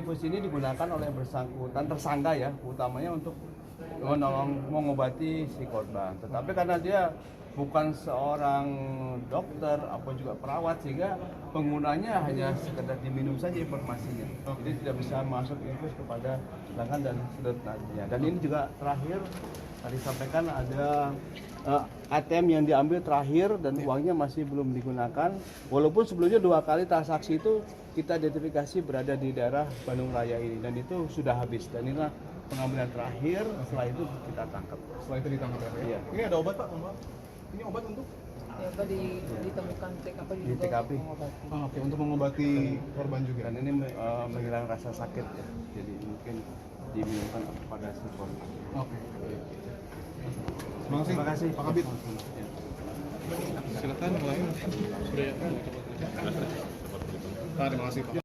infus ini digunakan oleh bersangkutan tersangka ya, utamanya untuk mengobati si korban. Tetapi karena dia bukan seorang dokter apa juga perawat, sehingga penggunanya hanya sekedar diminum saja informasinya. Jadi tidak bisa masuk infus kepada tangan dan sedot nantinya. Dan ini juga terakhir tadi sampaikan ada ATM yang diambil terakhir dan uangnya masih belum digunakan. Walaupun sebelumnya 2 kali transaksi itu kita identifikasi berada di daerah Bandung Raya ini, dan itu sudah habis. Dan inilah pengambilan terakhir, setelah itu kita tangkap. Setelah itu ditangkap ya? Iya. Ini ada obat Pak? Ini obat untuk? Ya, tadi ditemukan TKP juga Di TKP. mengobati. Oke, untuk mengobati korban juga. Dan ini menghilangkan rasa sakit ya. Jadi mungkin diminumkan pada si korban. Oke. Terima kasih Pak Kabit. Ya. Silakan mulai. Sudah ya. Terima kasih Pak.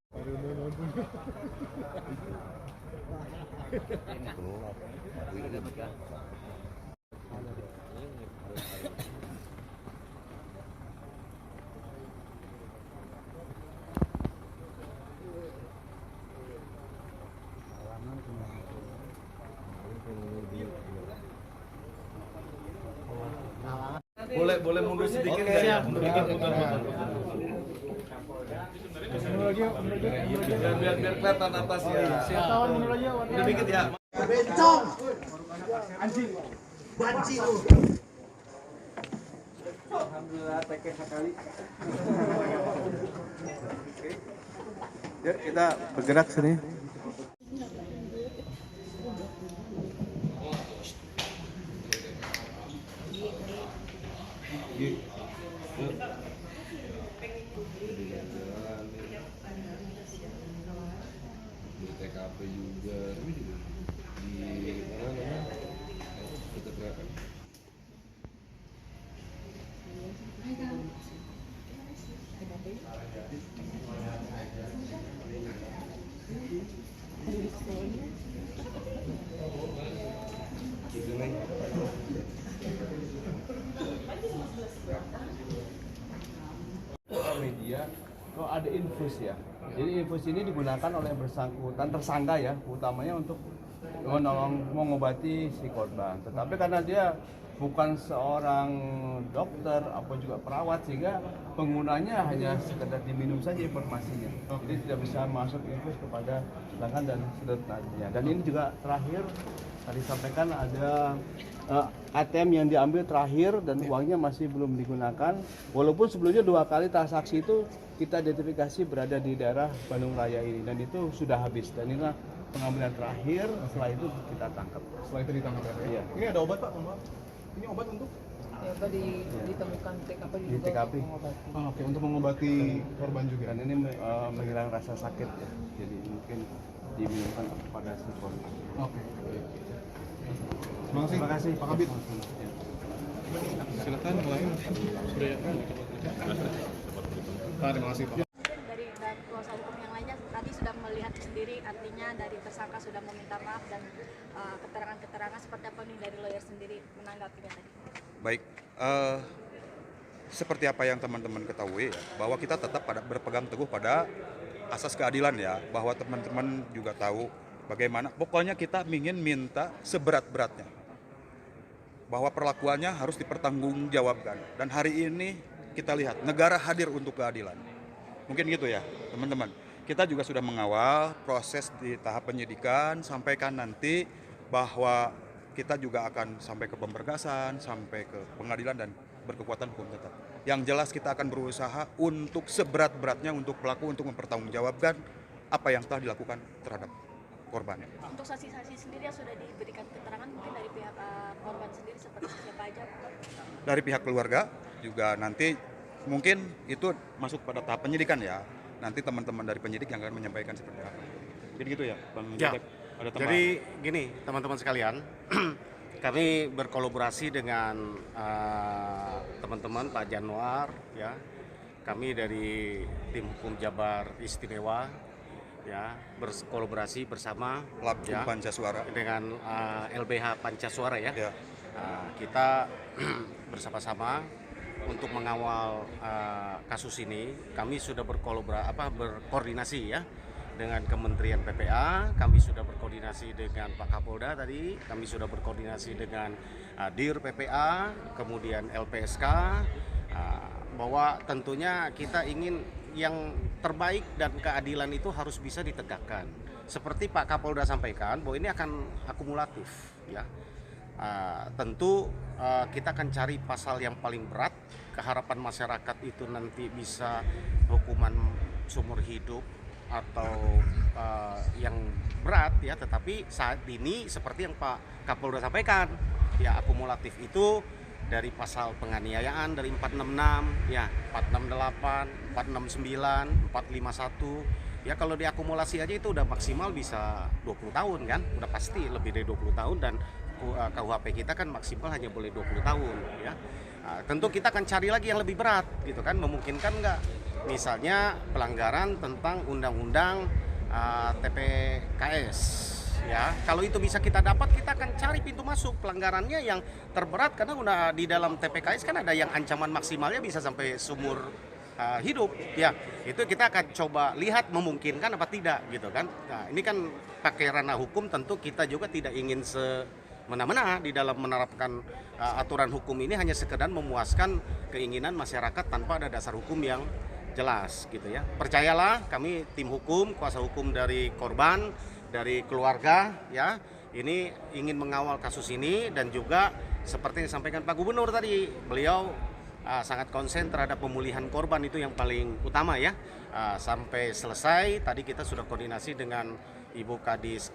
Boleh mundur sedikit ya? Biar kelihatan atasnya. Mundur dikit ya. Bencong, anjing, banci lu. Alhamdulillah tekeh sekali. Yuk kita bergerak sini. Di TKP juga di mana namanya kita gerakan. Gitu nih. Media kalau ada infus ya, jadi infus ini digunakan oleh bersangkutan tersangka ya, utamanya untuk mengobati si korban. Tetapi karena dia bukan seorang dokter apa juga perawat, sehingga penggunanya hanya sekedar diminum saja informasinya. Jadi tidak bisa masuk infus kepada tangan dan sedot nantinya. Dan ini juga terakhir tadi sampaikan ada ATM yang diambil terakhir dan uangnya masih belum digunakan. Walaupun sebelumnya 2 kali transaksi itu kita identifikasi berada di daerah Bandung Raya ini, dan itu sudah habis. Dan inilah pengambilan terakhir, setelah itu kita tangkap. Setelah itu ditangkap ya? Iya. Ini ada obat Pak? Ini obat untuk? Ya, tadi ditemukan TKP Di juga TKP. mengobati. Oke, untuk mengobati korban juga. Dan ini menghilangkan rasa sakit ya. Jadi mungkin diminumkan pada si korban. Oke. Terima kasih Pak Kabit. Ya. Silakan mulai. Sudah ya. Terima kasih Pak. Dari kuasa hukum yang lainnya tadi sudah melihat sendiri, artinya dari tersangka sudah meminta maaf dan keterangan-keterangan seperti apa nih dari lawyer sendiri menanggapinya tadi? Baik, seperti apa yang teman-teman ketahui ya, bahwa kita tetap berpegang teguh pada asas keadilan ya, bahwa teman-teman juga tahu bagaimana, pokoknya kita ingin minta seberat-beratnya, bahwa perlakuannya harus dipertanggungjawabkan. Dan hari ini kita lihat negara hadir untuk keadilan. Mungkin gitu ya teman-teman. Kita juga sudah mengawal proses di tahap penyidikan, sampaikan nanti bahwa kita juga akan sampai ke pemberkasan, sampai ke pengadilan dan berkekuatan hukum tetap. Yang jelas kita akan berusaha untuk seberat-beratnya untuk pelaku untuk mempertanggungjawabkan apa yang telah dilakukan terhadap korbannya. Untuk saksi-saksi sendiri yang sudah diberikan keterangan mungkin dari pihak korban sendiri seperti siapa aja? Dari pihak keluarga juga nanti mungkin itu masuk pada tahap penyidikan ya. Nanti teman-teman dari penyidik yang akan menyampaikan seperti apa. Jadi gitu ya, Bang Ya. Joseph. Ada tambahan? Jadi gini teman-teman sekalian, kami berkolaborasi dengan teman-teman Pak Januar, ya, kami dari tim hukum Jabar Istimewa, ya, berkolaborasi bersama Laku ya, Pancasuara. dengan LBH Pancasuara ya. Ya. Kita bersama-sama untuk mengawal kasus ini. Kami sudah berkoordinasi ya dengan Kementerian PPA, kami sudah berkoordinasi dengan Pak Kapolda tadi, kami sudah berkoordinasi dengan Dir PPA, kemudian LPSK, bahwa tentunya kita ingin yang terbaik dan keadilan itu harus bisa ditegakkan. Seperti Pak Kapolda sampaikan bahwa ini akan akumulatif, ya. Tentu kita akan cari pasal yang paling berat. Keharapan masyarakat itu nanti bisa hukuman seumur hidup atau yang berat, ya. Tetapi saat ini seperti yang Pak Kapolda sampaikan, ya, akumulatif itu dari pasal penganiayaan dari 466, ya, 468, 469, 451. Ya, kalau diakumulasi aja itu udah maksimal bisa 20 tahun kan, udah pasti lebih dari 20 tahun, dan KUHP kita kan maksimal hanya boleh 20 tahun, ya. Tentu kita akan cari lagi yang lebih berat gitu kan, memungkinkan nggak misalnya pelanggaran tentang undang-undang TPKS, ya. Kalau itu bisa kita dapat, kita akan cari pintu masuk pelanggarannya yang terberat, karena udah di dalam TPKS kan ada yang ancaman maksimalnya bisa sampai seumur hidup, ya. Itu kita akan coba lihat memungkinkan apa tidak gitu kan. Nah, ini kan pakai ranah hukum, tentu kita juga tidak ingin semena-mena di dalam menerapkan aturan hukum ini, hanya sekedar memuaskan keinginan masyarakat tanpa ada dasar hukum yang jelas gitu ya. Percayalah, kami tim hukum, kuasa hukum dari korban, dari keluarga, ya, ini ingin mengawal kasus ini, dan juga seperti yang disampaikan Pak Gubernur tadi, beliau sangat konsen terhadap pemulihan korban, itu yang paling utama, ya. Sampai selesai tadi kita sudah koordinasi dengan Ibu Kadis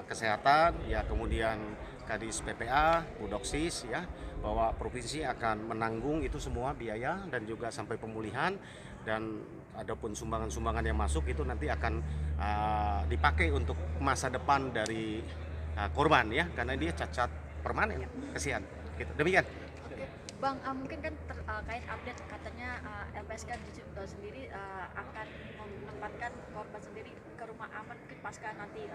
Kesehatan, ya, kemudian Kadis PPA, Bu Doksis, ya, bahwa provinsi akan menanggung itu semua biaya dan juga sampai pemulihan, dan adapun sumbangan-sumbangan yang masuk itu nanti akan dipakai untuk masa depan dari korban, ya, karena dia cacat permanen, kesian gitu. Demikian. Bang, mungkin kan terkait update katanya LPSK sendiri akan menempatkan korban sendiri ke rumah aman mungkin pasca nanti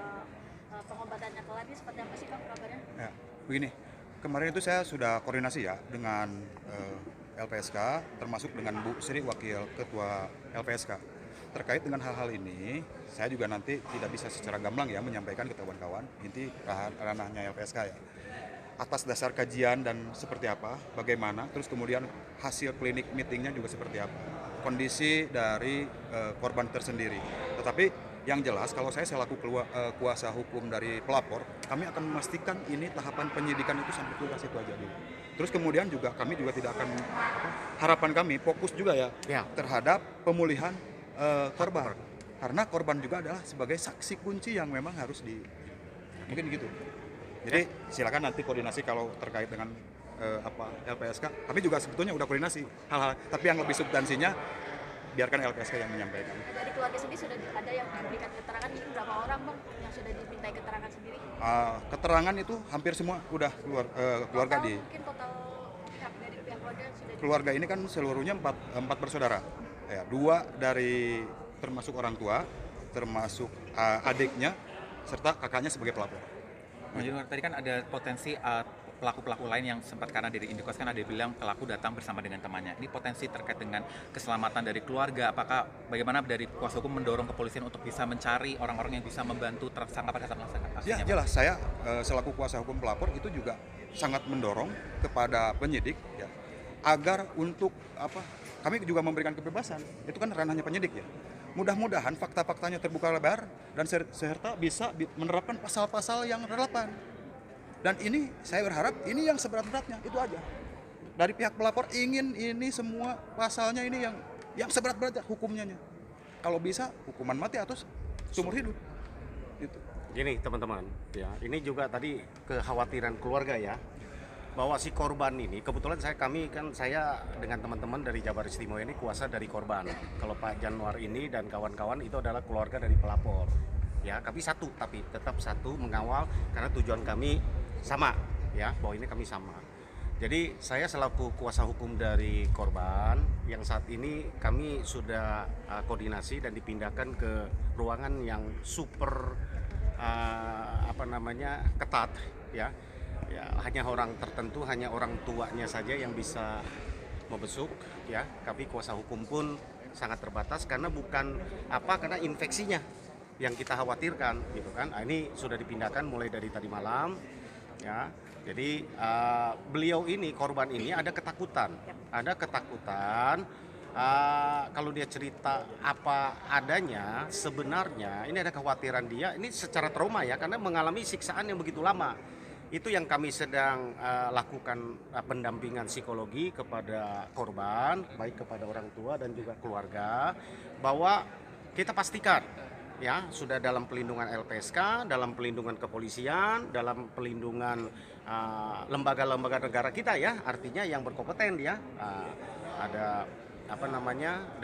pengobatannya kelar. Ini seperti apa sih Bang kabarnya? Ya, begini, kemarin itu saya sudah koordinasi, ya, dengan LPSK, termasuk dengan Bu Sri, Wakil Ketua LPSK. Terkait dengan hal-hal ini, saya juga nanti tidak bisa secara gamblang, ya, menyampaikan ke kawan-kawan, inti ranahnya LPSK, ya. Atas dasar kajian dan seperti apa, bagaimana, terus kemudian hasil klinik meetingnya juga seperti apa, kondisi dari korban tersendiri. Tetapi yang jelas, kalau saya selaku kuasa hukum dari pelapor, kami akan memastikan ini tahapan penyidikan itu sampai tuntas itu aja dulu. Terus kemudian juga kami juga tidak akan, harapan kami fokus juga, ya, terhadap pemulihan korban, karena korban juga adalah sebagai saksi kunci yang memang harus mungkin gitu. Jadi silakan nanti koordinasi kalau terkait dengan LPSK. Kami juga sebetulnya udah koordinasi hal-hal, tapi yang lebih substansinya biarkan LPSK yang menyampaikan. Dari keluarga sendiri sudah ada yang memberikan keterangan, ini berapa orang Bang yang sudah dimintai keterangan sendiri? Keterangan itu hampir semua udah keluarga di. Mungkin total pihak dari pihak keluarga sudah. Keluarga ini kan seluruhnya empat bersaudara, ya, 2 dari termasuk orang tua, termasuk adiknya, serta kakaknya sebagai pelapor. Jadi tadi kan ada potensi pelaku-pelaku lain yang sempat, karena dari Indikos kan ada bilang pelaku datang bersama dengan temannya. Ini potensi terkait dengan keselamatan dari keluarga. Apakah bagaimana dari kuasa hukum mendorong kepolisian untuk bisa mencari orang-orang yang bisa membantu tersangka pada saat melaksanakan aksinya? Ya, jelas, saya selaku kuasa hukum pelapor itu juga sangat mendorong kepada penyidik, ya, agar untuk kami juga memberikan kebebasan. Itu kan ranahnya penyidik, ya. Mudah-mudahan fakta-faktanya terbuka lebar dan serta bisa menerapkan pasal-pasal yang relevan. Dan ini saya berharap ini yang seberat-beratnya, itu aja. Dari pihak pelapor ingin ini semua pasalnya ini yang seberat-beratnya hukumnya. Kalau bisa hukuman mati atau seumur hidup. Gitu. Gini teman-teman, ya, ini juga tadi kekhawatiran keluarga, ya, bahwa si korban ini, kebetulan saya dengan teman-teman dari Jabar Istimewa ini kuasa dari korban. Kalau Pak Januar ini dan kawan-kawan itu adalah keluarga dari pelapor, ya. Kami tapi tetap satu mengawal, karena tujuan kami sama, ya, bahwa ini kami sama. Jadi saya selaku kuasa hukum dari korban, yang saat ini kami sudah koordinasi dan dipindahkan ke ruangan yang super ketat, ya. Ya, hanya orang tertentu, hanya orang tuanya saja yang bisa membesuk, ya. Kami kuasa hukum pun sangat terbatas karena karena infeksinya, yang kita khawatirkan gitu kan. Nah, ini sudah dipindahkan mulai dari tadi malam ya. Jadi beliau ini, korban ini ada ketakutan. Kalau dia cerita apa adanya, sebenarnya ini ada kekhawatiran dia, ini secara trauma ya, karena mengalami siksaan yang begitu lama. Itu yang kami sedang lakukan pendampingan psikologi kepada korban, baik kepada orang tua dan juga keluarga, bahwa kita pastikan ya sudah dalam pelindungan LPSK, dalam pelindungan kepolisian, dalam pelindungan lembaga-lembaga negara kita ya, artinya yang berkompeten ya, ada apa namanya